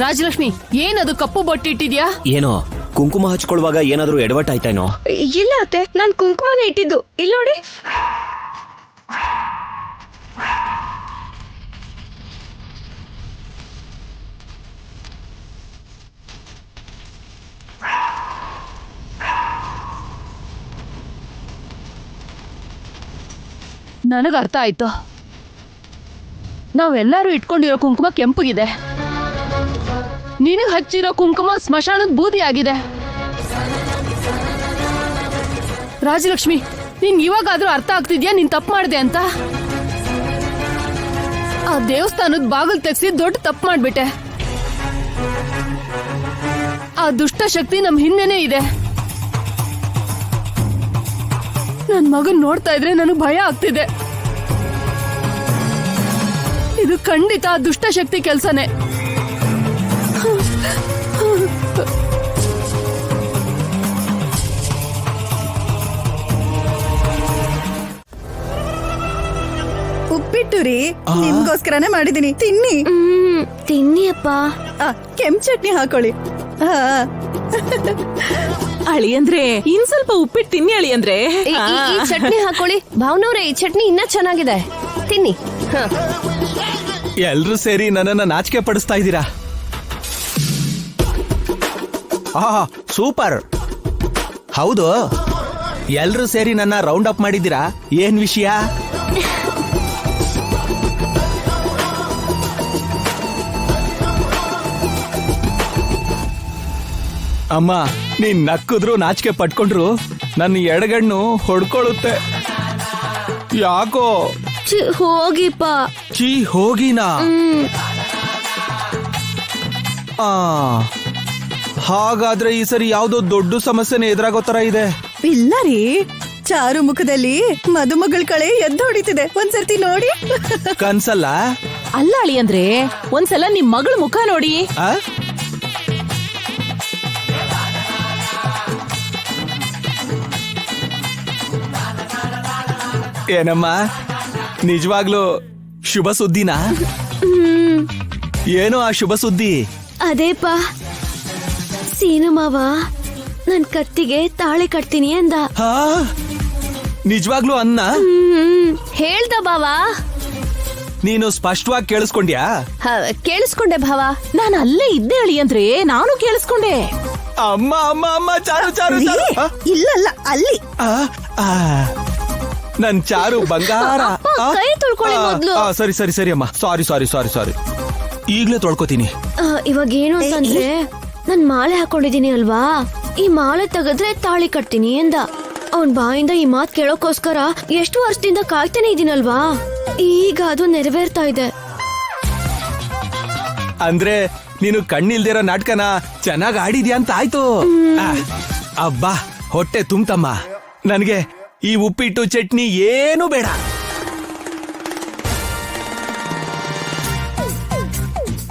ರಾಜಲಕ್ಷ್ಮಿ, ಏನದು ಕಪ್ಪು ಬೊಟ್ಟಿಟ್ಟಿದ್ಯಾ? ಏನೋ ಕುಂಕುಮ ಹಚ್ಕೊಳ್ಳುವಾಗ ಏನಾದ್ರೂ ಎಡವಟ್ಟಾಯ್ತೇನೋ? ಇಲ್ಲ ಅತ್ತೆ, ನಾನ್ ಕುಂಕುಮನೇ ಇಟ್ಟಿದ್ದು. ಇಲ್ಲಿ ನೋಡಿ. ನನಗ ಅರ್ಥ ಆಯ್ತು. ನಾವೆಲ್ಲರೂ ಇಟ್ಕೊಂಡಿರೋ ಕುಂಕುಮ ಕೆಂಪಗಿದೆ, ನಿನಗ್ ಹಚ್ಚಿರೋ ಕುಂಕುಮ ಸ್ಮಶಾನದ ಬೂದಿ ಆಗಿದೆ. ರಾಜಲಕ್ಷ್ಮಿ, ನಿನ್ ಇವಾಗಾದ್ರೂ ಅರ್ಥ ಆಗ್ತಿದ್ಯಾ ನೀನ್ ತಪ್ಪು ಮಾಡಿದೆ ಅಂತ? ಆ ದೇವಸ್ಥಾನದ ಬಾಗಿಲು ತೆಗ್ಸಿ ದೊಡ್ಡ ತಪ್ಪು ಮಾಡ್ಬಿಟ್ಟೆ. ಆ ದುಷ್ಟ ಶಕ್ತಿ ನಮ್ ಹಿಂದೆನೇ ಇದೆ. ನನ್ ಮಗನ್ ನೋಡ್ತಾ ಇದ್ರೆ ನನಗ್ ಭಯ ಆಗ್ತಿದೆ. ಇದು ಖಂಡಿತ ದುಷ್ಟಶಕ್ತಿ ಕೆಲ್ಸನೇ. ಉಪ್ಪಿಟ್ಟು ರೀ, ನಿಮ್ಗೋಸ್ಕರನೇ ಮಾಡಿದೀನಿ, ತಿನ್ನಿ. ತಿನ್ನಿ ಅಪ್ಪ. ಕೆಂಪು ಚಟ್ನಿ ಹಾಕೊಳ್ಳಿ. ಅಳಿ ಅಂದ್ರೆ ಇನ್ ಸ್ವಲ್ಪ ಉಪ್ಪಿಟ್ಟು ತಿನ್ನಿ ಅಳಿ ಅಂದ್ರೆ. ಈ ಚಟ್ನಿ ಹಾಕೊಳ್ಳಿ. ಭಾವನವ್ರೆ, ಈ ಚಟ್ನಿ ಇನ್ನ ಚೆನ್ನಾಗಿದೆ, ತಿನ್ನಿ. ಎಲ್ರೂ ಸೇರಿ ನನ್ನನ್ನ ನಾಚಿಕೆ ಪಡಿಸ್ತಾ ಇದ್ದೀರಾ. ಸೂಪರ್. ಹೌದು, ಎಲ್ರೂ ಸೇರಿ ನನ್ನ ರೌಂಡ್ ಅಪ್ ಮಾಡಿದ್ದೀರಾ. ಏನ್ ವಿಷಯ? ಅಮ್ಮ, ನೀನ್ ನಕ್ಕಿದ್ರು ನಾಚಿಕೆ ಪಟ್ಕೊಂಡ್ರು ನನ್ನ ಎಡಗಣ್ಣು ಹೊಡ್ಕೊಳ್ಳುತ್ತೆ. ಯಾಕೋ? ಹೋಗಿಪ್ಪ. ಹೋಗಿನಾ? ಹಾಗಾದ್ರೆ ಈ ಸರಿ ಯಾವ್ದೋ ದೊಡ್ಡ ಸಮಸ್ಯೆನೇ ಎದುರಾಗೋ ತರ ಇದೆ. ಇಲ್ಲ ರೀ, ಚಾರು ಮುಖದಲ್ಲಿ ಮದುಮಗಳ ಕಳೆ ಎದ್ದು ಹೊಡಿತಿದೆ, ಒಂದ್ಸರ್ತಿ ನೋಡಿ. ಕನ್ಸಲ್ಲ? ಅಲ್ಲ ಅಳಿ ಅಂದ್ರೆ ಒಂದ್ಸಲ ನಿಮ್ ಮಗಳ ಮುಖ ನೋಡಿ. ಏನಮ್ಮ, ನಿಜವಾಗ್ಲೂ ಶುಭ ಸುದ್ದಿನಾ? ಏನು ಆ ಶುಭ ಸುದ್ದಿ? ಅದೇಪ, ಸೀನು ಮಾವ ನನ್ ಕತ್ತಿಗೆ ತಾಳಿ ಕಟ್ತೀನಿ ಅಂದ. ನಿಜವಾಗ್ಲೂ ಅನ್ನ? ಹೇಳ್ದ ಬಾವ. ನೀನು ಸ್ಪಷ್ಟವಾಗಿ ಕೇಳಿಸ್ಕೊಂಡ್ಯಾ? ಕೇಳಿಸ್ಕೊಂಡೆ ಭಾವ. ನಾನು ಅಲ್ಲೇ ಇದ್ದೆ ಅಳಿ ಅಂದ್ರೆ, ನಾನು ಕೇಳಿಸ್ಕೊಂಡೆ. ಅಮ್ಮ ಅಮ್ಮ ಅಮ್ಮ, ಚಾರು ಚಾರು ಚಾರು. ಇಲ್ಲಲ್ಲ, ಅಲ್ಲಿ. ನನ್ ಚಾರು ಬಂಗಾರ. ಕೈ ತೊಳ್ಕೊಳ್ಳಿ ಮೊದ್ಲು. ಸರಿ ಸರಿ ಸರಿ ಅಮ್ಮ, ಸಾರಿ ಸಾರಿ ಸಾರಿ ಸಾರಿ, ಈಗ್ಲೇ ತೊಳ್ಕೊತೀನಿ. ಇವಾಗ ಏನು ಅಂತಂದ್ರೆ, ನನ್ ಮಾಲೆ ಹಾಕೊಂಡಿದೀನಿ ಅಲ್ವಾ, ಈ ಮಾಲೆ ತೆಗೆದ್ರೆ ತಾಳಿ ಕಟ್ತೀನಿ ಎಂದ. ಅವನ್ ಬಾಯಿಂದ ಈ ಮಾತ್ ಕೇಳೋಕೋಸ್ಕರ ಎಷ್ಟು ವರ್ಷದಿಂದ ಕಾಯ್ತಾನೆ ಇದೀನಲ್ವಾ, ಈಗ ಅದು ನೆರವೇರ್ತಾ ಇದೆ. ಅಂದ್ರೆ ನೀನು ಕಣ್ಣಿಲ್ದಿರೋ ನಾಟಕನ ಚೆನ್ನಾಗ್ ಆಡಿದ್ಯಾ ಅಂತ ಆಯ್ತು. ಅಬ್ಬಾ, ಹೊಟ್ಟೆ ತುಂಬ್ತಮ್ಮ. ನನ್ಗೆ ಈ ಉಪ್ಪಿಟ್ಟು ಚಟ್ನಿ ಏನು ಬೇಡ.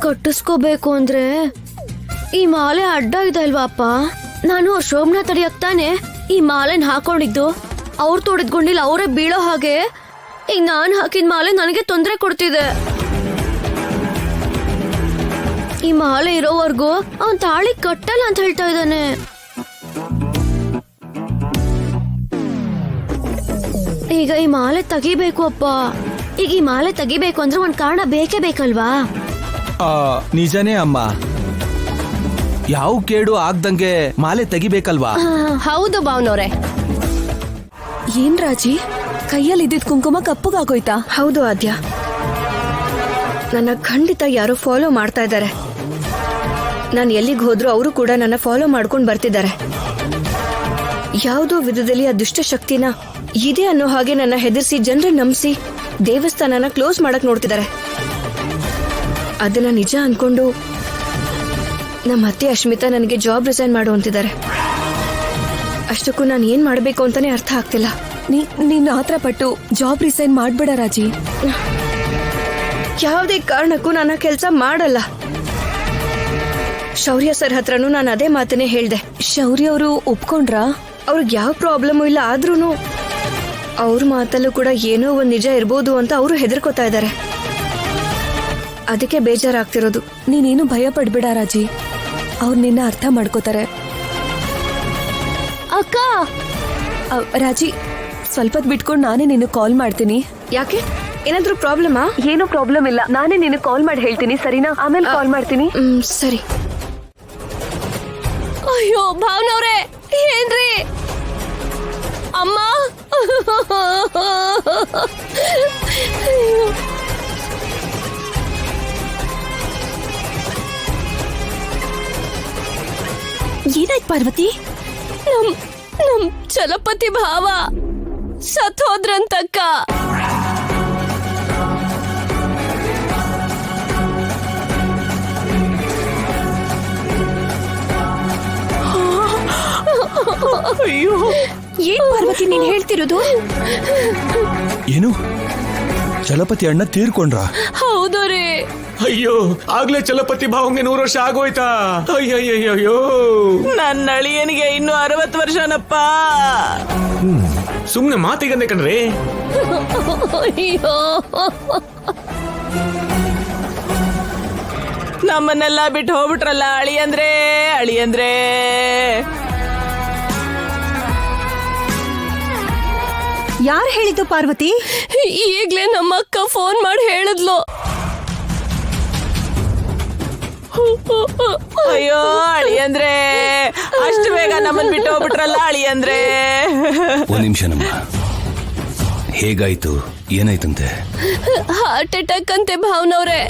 ಕಟ್ಟಿಸ್ಕೋಬೇಕು ಅಂದ್ರೆ ಈ ಮಾಲೆ ಅಡ್ಡ ಇದೆ ಅಲ್ವಾ ಅಪ್ಪ. ನಾನು ಶೋಭನಾ ತಡಿಯಕ್ ತಾನೆ ಈ ಮಾಲೆನ್ ಹಾಕೊಂಡಿದ್ದು. ಅವ್ರು ತೊಡೆದ್ಕೊಂಡಿಲ್ಲ, ಅವರೇ ಬೀಳೋ ಹಾಗೆ ಈಗ ನಾನ್ ಹಾಕಿದ ಮಾಲೆ ನನಗೆ ತೊಂದರೆ ಕೊಡ್ತಿದೆ. ಈ ಮಾಲೆ ಇರೋವರೆಗೂ ಅವನ್ ತಾಳಿ ಕಟ್ಟಲ್ಲ ಅಂತ ಹೇಳ್ತಾ ಇದ್ದಾನೆ. ಈಗ ಈ ಮಾಲೆ ತೆಗಿಬೇಕು ಅಪ್ಪ. ಈಗ ಈ ಮಾಲೆ ತೆಗಿಬೇಕು ಅಂದ್ರೆ ಒಂದ್ ಕಾರಣ ಬೇಕೇ ಬೇಕಲ್ವಾ? ನಿಜನೇ ಅಮ್ಮ, ಯಾವ ಕೇಡು ಆಗ್ದಂಗೆ ಮಾಲೆ ತೆಗಿಬೇಕಲ್ವಾ? ಹೌದು ಭಾವನವ್ರೆ. ಏನ್ ರಾಜಿ, ಕೈಯಲ್ಲಿ ಇದ್ದಿದ್ ಕುಂಕುಮ ಕಪ್ಪಗಾಗೋಯ್ತಾ? ಹೌದು ಆದ್ಯ, ನನ್ನ ಖಂಡಿತ ಯಾರೋ ಫಾಲೋ ಮಾಡ್ತಾ ಇದ್ದಾರೆ. ನಾನು ಎಲ್ಲಿಗೆ ಹೋದ್ರು ಅವರು ಕೂಡ ನನ್ನ ಫಾಲೋ ಮಾಡ್ಕೊಂಡು ಬರ್ತಿದ್ದಾರೆ. ಯಾವುದೋ ವಿಧದಲ್ಲಿ ಆ ದುಷ್ಟ ಶಕ್ತಿನ ಇದೆ ಅನ್ನೋ ಹಾಗೆ ನನ್ನ ಹೆದರ್ಸಿ, ಜನರನ್ನ ನಂಬಿಸಿ ದೇವಸ್ಥಾನನ ಕ್ಲೋಸ್ ಮಾಡಕ್ ನೋಡ್ತಿದ್ದಾರೆ. ಅದನ್ನ ನಿಜ ಅನ್ಕೊಂಡು ನಮ್ಮ ಅತ್ತೆ ಅಶ್ಮಿತಾ ನನಗೆ ಜಾಬ್ ರಿಸೈನ್ ಮಾಡು ಅಂತಿದ್ದಾರೆ. ಅಷ್ಟಕ್ಕೂ ನಾನು ಏನ್ ಮಾಡ್ಬೇಕು ಅಂತಾನೆ ಅರ್ಥ ಆಗ್ತಿಲ್ಲ. ನೀನ್ ಆತರ ಪಟ್ಟು ಜಾಬ್ ರಿಸೈನ್ ಮಾಡ್ಬೇಡ ರಾಜಿ. ಯಾವುದೇ ಕಾರಣಕ್ಕೂ ನಾನು ಕೆಲಸ ಮಾಡಲ್ಲ. ಶೌರ್ಯ ಸರ್ ಹತ್ರನೂ ನಾನು ಅದೇ ಮಾತನ್ನೇ ಹೇಳ್ದೆ. ಶೌರ್ಯ ಅವರು ಒಪ್ಕೊಂಡ್ರಾ? ಅವ್ರಿಗೆ ಯಾವ ಪ್ರಾಬ್ಲಮ್ ಇಲ್ಲ, ಆದ್ರೂನು ಅವ್ರ ಮಾತಲ್ಲೂ ಕೂಡ ಏನೋ ಒಂದ್ ನಿಜ ಇರ್ಬೋದು ಅಂತ ಅವರು ಹೆದರ್ಕೋತಾ ಇದ್ದಾರೆ. ಅದಕ್ಕೆ ಬೇಜಾರಾಗ್ತಿರೋದು. ನೀನೇನು ಭಯ ಪಡ್ಬೇಡ ರಾಜಿ, ಅವ್ರು ನಿನ್ನ ಅರ್ಥ ಮಾಡ್ಕೋತಾರೆ. ಅಕ್ಕ, ರಾಜಿ, ಸ್ವಲ್ಪ ಹೊತ್ತು ಬಿಟ್ಕೊಂಡು ನಾನೇ ನಿನ್ನ ಕಾಲ್ ಮಾಡ್ತೀನಿ. ಯಾಕೆ, ಏನಾದ್ರೂ ಪ್ರಾಬ್ಲಮಾ? ಏನೂ ಪ್ರಾಬ್ಲಮ್ ಇಲ್ಲ, ನಾನೇ ನಿನ್ನ ಕಾಲ್ ಮಾಡಿ ಹೇಳ್ತೀನಿ, ಸರಿನಾ? ಆಮೇಲೆ ಕಾಲ್ ಮಾಡ್ತೀನಿ. ಸರಿ. ಅಯ್ಯೋ ಭಾವನವ್ರೆ, ಏನ್ರಿ ಅಮ್ಮ? ಏನಾಯ್ತು ಪಾರ್ವತಿ? ನಮ್ ಚಲಪತಿ ಭಾವ ಸತ್ ಹೋದ್ರಂತಕ್ಕ. ಅಯ್ಯೋ, ಏನ್ ಪಾರ್ವತಿ ನೀನ್ ಹೇಳ್ತಿರೋದು? ಏನು, ಚಲಪತಿ ಅಣ್ಣ ತೀರ್ಕೊಂಡ್ರ? ಹೌದು ರೀ. ಅಯ್ಯೋ, ಆಗ್ಲೇ ಚಲಪತಿ ಭಾವಂಗೆ 100 ವರ್ಷ ಆಗೋಯ್ತಾ? ಅಯ್ಯಯ್ಯಯ್ಯೋ, ನನ್ನ ಅಳಿಯನಿಗೆ ಇನ್ನು 60 ವರ್ಷನಪ್ಪ. ಸುಮ್ನೆ ಮಾತಿಗಂದೆ ಕಣ್ರಿ. ಅಯ್ಯೋ, ನಮ್ಮನ್ನೆಲ್ಲ ಬಿಟ್ಟು ಹೋಗ್ಬಿಟ್ರಲ್ಲ ಅಳಿಯಂದ್ರೆ. ಯಾರು ಹೇಳಿದ್ದು ಪಾರ್ವತಿ? ಈಗ್ಲೇ ನಮ್ಮ ಅಕ್ಕ ಫೋನ್ ಮಾಡಿ ಹೇಳಿದ್ಲು. ಅಯ್ಯೋ ಅಳಿಯಂದ್ರೆ, ಅಷ್ಟು ಬೇಗ ನಮ್ಮನ್ ಬಿಟ್ಟು ಹೋಗ್ಬಿಟ್ರಲ್ಲ ಅಳಿಯಂದ್ರೆ. ಒಂದ್ ನಿಮಿಷ ನಮ್ಮ, ಹೇಗಾಯ್ತು, ಏನಾಯ್ತಂತೆ? ಹಾರ್ಟ್ ಅಟ್ಯಾಕ್ ಅಂತೆ ಭಾವನವ್ರೆ.